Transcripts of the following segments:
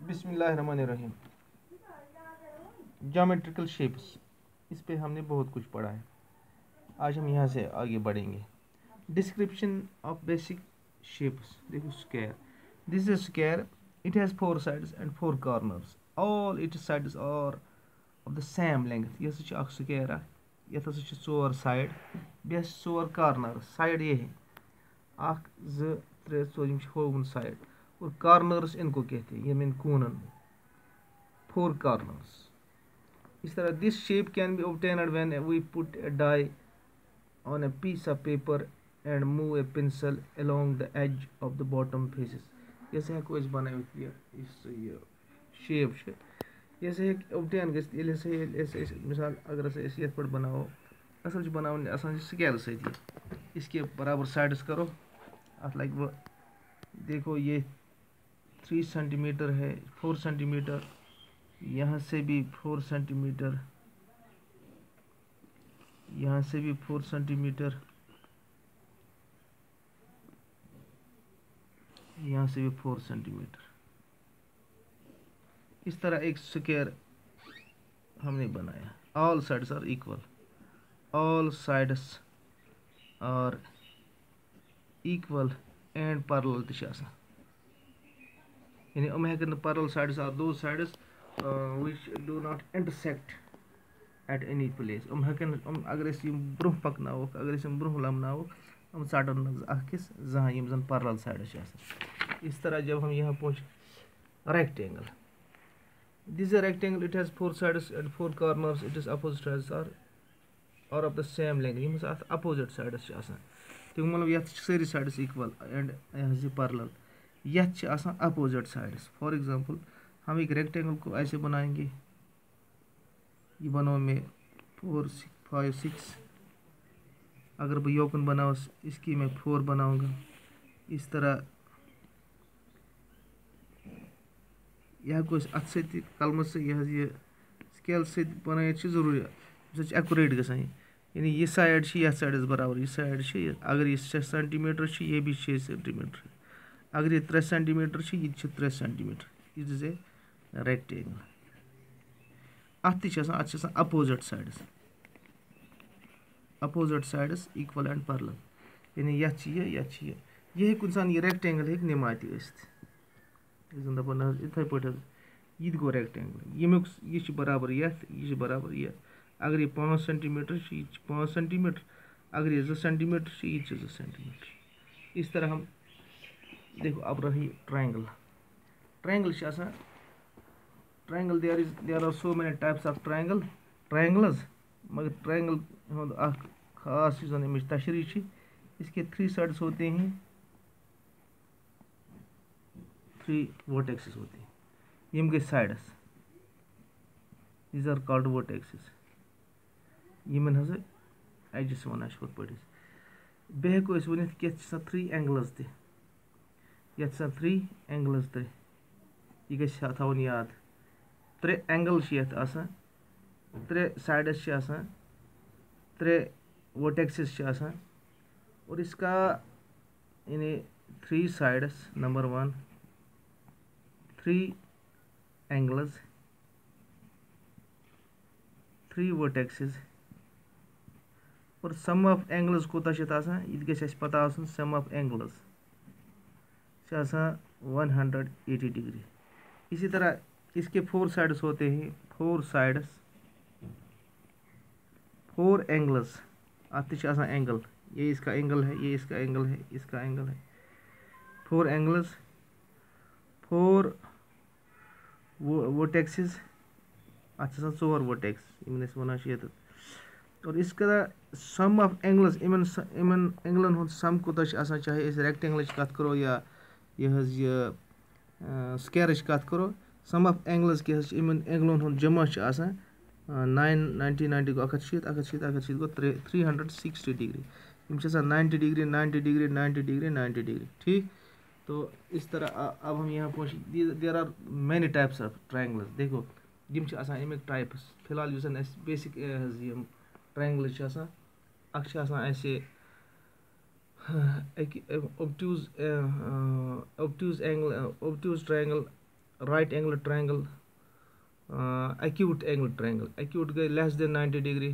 بسم اللہ الرحمن الرحیم. جیومیٹریکل شیپس، اس پہ ہم نے بہت کچھ پڑھا ہے. آج ہم یہاں سے آگے بڑھیں گے. Description of basic shapes. دیکھو square. This is a square. It has 4 sides and 4 corners. All its sides are of the same length. یہ ہسا چھِ اکھ سکوائر اکھ. یتھ ہسا چھِ 4 side. بیٚیہِ ہسا چھِ 4 corners. سایڈ یہ ہے اکھ 2 3 4 یِم چھِ ہووُن سایڈ. اور کارنرس ان کو کہتے ہیں، یِم کوٗنن. 4 corners. اس طرح this shape can be obtained when we put a die on a piece of paper and move a pencil along the edge of the bottom faces. یہ ہسا ہیٚکو أسۍ بنٲوِتھ یہِ شیپ چھِ. یہ ہسا ہیٚکہِ اوبٹین گٔژھِتھ ییٚلہِ ہسا أسۍ مثال اگر ہسا أسۍ یتھ پٲٹھۍ بناوو. اصل چھِ بناوٕنۍ آسان چھِ سکیلہٕ سۭتی. اس کے برابر سائڈس کرو. اتھ لگہِ وۄنۍ دیکھو یہ 3 centimeter ہے، 4 centimeter. یہاں سے بھی 4 centimeter، یہاں سے بھی 4 centimeter، یہاں سے بھی 4 centimeter. اس طرح ایک سکوائر ہم نے بنایا. All sides are equal. All sides are equal and parallel تہِ چھِ آسان. یعنی یِم ہیٚکن نہٕ parallel sides are those sides which do not intersect at any place. یِم ہیٚکن نہٕ اگر أسۍ یِم برونٛہہ پکناووکھ، اگر أسۍ یِم برونٛہہ لمناووکھ، یِم ژٹن نہٕ اکھ أکِس زٕہٕنۍ یِم زن پیرلل سائڈس چھِ آسان. اس طرح جب ہم یہاں پہنچ rectangle. This is a rectangle. It has 4 sides and 4 corners. Its opposite sides are of the same length. یِم ہسا اتھ opposite sides چھِ آسان. تمیُک مطلب یتھ چھِ سٲری سائڈس equal and یہِ حظ یہِ parallel. یتھ چھِ آسان opposite sides. For example ہم ایک rectangle کو ایسے بنائیں گے. یہ بناؤ میں 4 5 6. اگر بہٕ یوکُن بناوس اس کی میں 4 بناؤں گا. اس طرح یہ ہیٚکو أسۍ اتھ سۭتۍ تہِ قلمہٕ سۭتۍ یہِ حظ یہِ سکیلہٕ سۭتۍ بنٲیِتھ چھِ ضروٗری. اَمہِ سۭتۍ چھِ ایکوریٹ گژھان. یعنی یہ سایڈ چھِ یتھ سایڈس برابر، یہ سایڈ چھِ اگر یہ 6 centimeter چھِ یہ بھی 6 centimeter. اگر یہ 3 centimeter چھِ یہ تہِ چھِ 3 centimeter. It is a rectangle. اتھ تہِ چھِ آسان، اتھ چھِ آسان opposite sides. opposite sides equal and parallel. یعنی یتھ چھِ یہِ، یتھ چھِ یہِ. یہِ ہیٚکہِ کُنہِ ساتہٕ یہِ rectangle ہیٚکہِ نِما تہِ ٲسِتھ. یہِ زن دپان حظ یِتھے پٲٹھۍ حظ یہِ تہِ گوٚو rectangle. ییٚمیُک یہِ چھِ برابر یتھ، یہِ چھِ برابر یتھ. اگر یہ 5 centimeter چھِ یہِ تہِ چھِ 5 centimeter. اگر یہ 2 centimeter چھِ یہِ تہِ چھِ 2 centimeter. اس طرح ہم دیکھو اب رہی triangle. triangle چھِ آسان triangle there are so many types of triangles. مگر triangle ہُنٛد اکھ خاص یُس زن اَمِچ تشریح چھِ، اس کے 3 sides ہوتے ہیں، 3 vertices ہوتے ہیں. یِم گٔے sides. These are called vertices. یِمن ہسا edges وَنان چھِ ہُتھ پٲٹھۍ أسۍ. بیٚیہِ ہیٚکو أسۍ ؤنِتھ کہِ یتھ چھِ آسان 3 angles تہِ. یتھ چھِ آسان 3 angles تہِ. یہِ گژھِ تھاوُن یاد. 3 angle چھِ یتھ آسان، 3 sides چھِ آسان، 3 vertices چھِ آسان. اور اس کا یعنی 3 sides number 1، 3 angles، 3 vertices. اور sum of angles کوٗتاہ چھِ اتھ آسان، یہِ تہِ گژھِ اَسہِ پتہ آسُن. sum of angles چھِ آسان 180 degree. اسی طرح اس کے 4 sides ہوتے ہیں، 4 sides، 4 angles. اتھ تہِ چھِ آسان اینگل. یہ اس کا اینگل ہے، یہ اس کا اینگل ہے، اس کا اینگل ہے. 4 angles، 4 vertices. اتھ چھِ آسان 4 vertex یِمن أسۍ وَنان چھِ ییٚتہِ. اور اس کا sum of angles، یِمن اینگلن ہُنٛد sum کوٗتاہ چھُ آسان، چاہے أسۍ rectangle کتھ کرو یا یہِ حظ یہِ سکیرٕچ کتھ کرو. sum of angles کیٛاہ حظ چھِ، یِمن اینگلن ہُنٛد جمع چھُ آسان 90 گوٚو 160، 160 گوٚو 360 degree. یِم چھِ آسان 90 degree، 90 degree، 90 degree، 90 degree. ٹھیک. تو اس طرح اب ہم یہاں پہنچ. there are many types of triangles. دیکھو یِم چھِ آسان اَمِکۍ ٹایپٕس. فی الحال یُس زن اَسہِ بیسِک حظ یِم triangle چھِ آسان، اکھ چھِ آسان اَسہِ obtuse angle، obtuse triangle right angle triangle acute angle triangle acute گئی لیس دین 90 ڈگری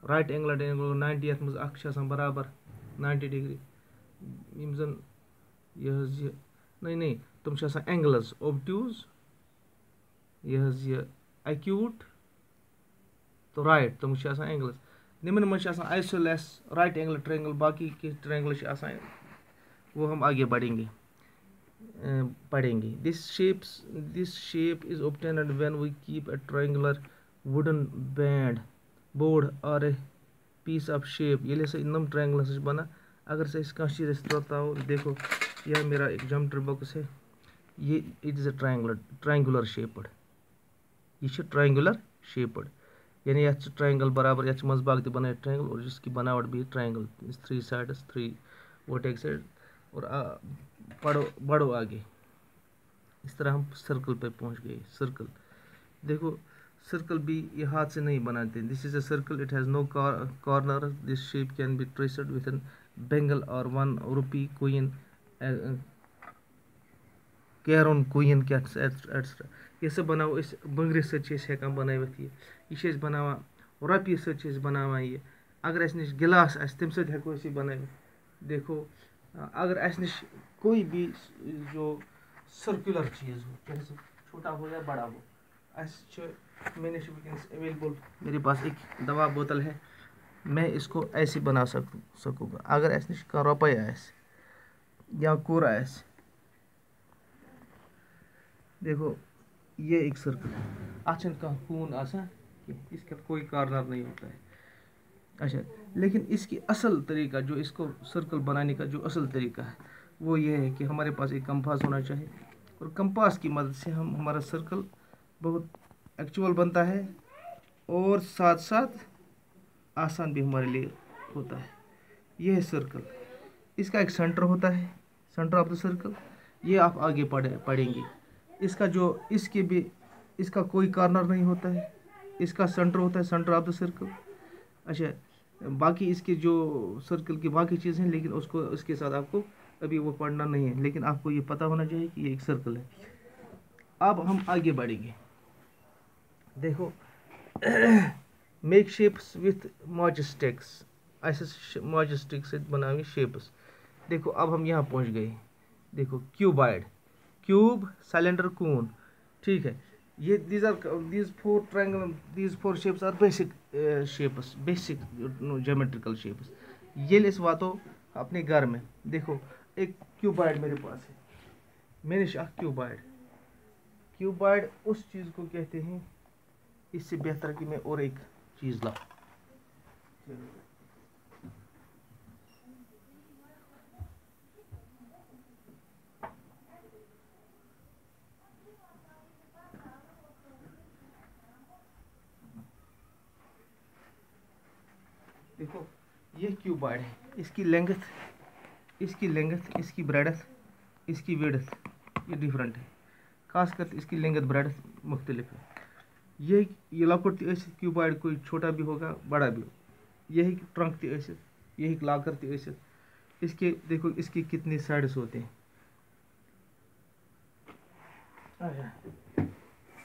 رائٹ اینگل ٹرائنگل 90 یَتھ منٛز اکھ چھِ آسان برابر 90 ڈگری یِم زَن یہِ حظ یہِ نہیں تِم چھِ آسان اینگلز اوبٹیوٗز یہِ حظ یہِ ایکیوٹ تہٕ رائٹ تِم چھِ آسان اینگلز نِمن منٛز چھِ آسان آئسولیس رائٹ اینگل ٹرائنگل باقی کینٛہہ ٹرائنگل چھِ آسان وہ ہم آگے بڑھیں گے پڑھیں گے this shape is obtained when we keep a triangular wooden board or a piece of shape ییٚلہِ ہسا نم ٹرائنگل چھِ بنان اگر سے اس کانٛہہ چیٖز أسۍ ترٛاوو دیکھو یہ میرا ایک جیومیٹری باکس ہے یہ it is a triangular shaped یہ چھِ ٹرائنگولر شیپڈ یعنی یتھ چھِ ٹرائنگل برابر یتھ چھِ منٛز باغ تہِ بنٲیِتھ ٹرائنگل اور جس کی بناوٹ بھی ٹرائنگل 3 سائڈس 3 vertices اور بڑھو آگے اس طرح ہم سرکل پہ پہنچ گئے سرکل دیکھو سرکل بھی یہ ہاتھ سے نہیں بناتے this is a circle it has no corner this shape can be traced with an bangle اور 1 rupee coin carrom coin etcetera یہ سا بناو أسۍ بنگرِ سۭتۍ چھِ أسۍ ہٮ۪کان بنٲوِتھ یہِ چھِ أسۍ بناوان رۄپیہِ سۭتۍ چھِ أسۍ بناوان یہِ اگر اَسہِ نِش گِلاس آسہِ تَمہِ سۭتۍ ہٮ۪کو أسۍ یہِ بنٲوِتھ دیکھو اگر اَسہِ نِش کوئی بھی جو سرکولر چیز ہو چاہے سو چھوٹا ہو یا بڑا ہو اَسہِ چھِ مےٚ نِش وٕنکٮ۪نس اویلیبل میرے پاس ایک دوا بوتل ہے میں اس کو ایسے بنا سکوں گا اگر اَسہِ نِش کانٛہہ رۄپَے آسہِ یا کوٚر آسہِ دیکھو یہ ایک سرکل ہے اتھ چھنہٕ کانٛہہ کوٗن آسان کینٛہہ اس کا کوئی کارنر نہیں ہوتا ہے اچھا لیکن اس کی اصل طریقہ جو اس کو سرکل بنانے کا جو اصل طریقہ ہے وہ یہ ہے کہ ہمارے پاس ایک کمپاس ہونا چاہیے اور کمپاس کی مدد سے ہم ہمارا سرکل بہت ایکچوئل بنتا ہے اور ساتھ ساتھ آسان بھی ہمارے لیے ہوتا ہے یہ ہے سرکل اس کا ایک سینٹر ہوتا ہے سینٹر آف دا سرکل یہ آپ آگے پڑھیں گے اس کا جو اس کا کوئی کارنر نہیں ہوتا ہے اس کا سینٹر ہوتا ہے سینٹر آف دا سرکل اچھا باقی اس کے جو سرکل کی باقی چیزیں ہیں لیکن اس کے ساتھ آپ کو ابھی وہ پڑھنا نہیں ہے لیکن آپ کو یہ پتہ ہونا چاہیے کہ یہ ایک سرکل ہے اب ہم آگے بڑھیں گے دیکھو میک شیپس وتھ ماچ اسٹکس ایسے ماچ اسٹک سے بناوی شیپس دیکھو اب ہم یہاں پہنچ گئے دیکھو کیوبائڈ کیوب سلینڈر کون ٹھیک ہے یہ these four shapes are basic geometrical shapes ییٚلہِ أسۍ واتو اپنے گھر میں دیکھو ایک کیوبائڈ میرے پاس ہے میں نے اکھ کیوبائڈ اس چیز کو کہتے ہیں اس سے بہتر کہ میں اور ایک چیز لاؤں دیکھو یہ کیوبائڈ ہے اس کی لینگتھ اس کی بریڈتھ اس کی ویڈتھ یہ ڈفرنٹ ہے خاص کر اس کی لینگتھ بریڈتھ مختلف ہے یہ لۄکُٹ تہِ ٲسِتھ کیوبائڈ کوئی چھوٹا بھی ہوگا بڑا بھی یہ ہیٚکہِ ٹرنک تہِ ٲسِتھ یہ ہیٚکہِ لاکر تہِ ٲسِتھ اس کے دیکھو اس کے کتنے سائڈس ہوتے ہیں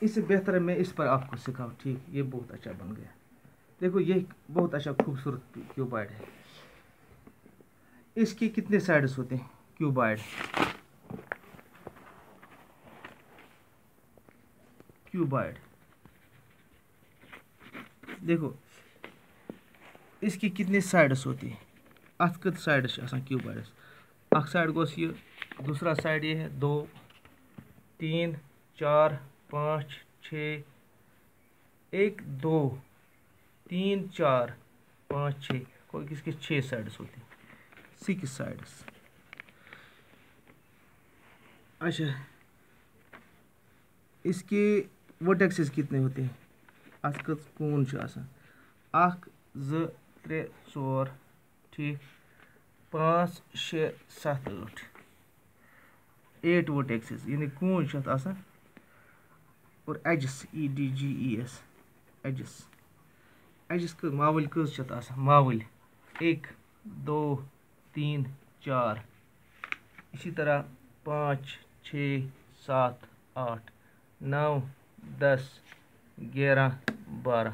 اس سے بہتر ہے میں اس پر آپ کو سکھاؤں ٹھیک یہ بہت اچھا بن گیا دیکھو یہ بہت اچھا خوبصورت کیوبائڈ ہے اس کے کتنے سائڈس ہوتے ہیں کیوبائڈ دیکھو اس کی کتنے سائڈس ہوتے ہیں اتھ کت سائڈس آسان کیوبائڈس اکھ سائڈ گوس یہ دوسرا سائڈ یہ ہے 2 3 4 5 6 1 2 3 4 5 6 کوئی کس کے 6 سائڈس ہوتے ہیں 6 سائڈس اچھا اس کے ورٹیکسز کتنے ہوتے ہیں اتھ کت کون چھُ آسان 1 2 3 4 ٹھیک 5 6 7 8 ورٹیکسز یعنی کون چھُ اتھ آسان اور ایجس EDGES ایجس ماوٕلۍ کٔژ چھِ اتھ آسان ماوٕلۍ 1 2 3 4 اسی طرح 5 6 7 8 9 10 11 12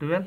12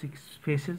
6 faces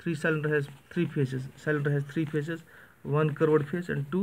3 cylinder has 3 faces। Cylinder has 3 faces, 1 curved face and 2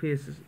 faces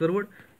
curved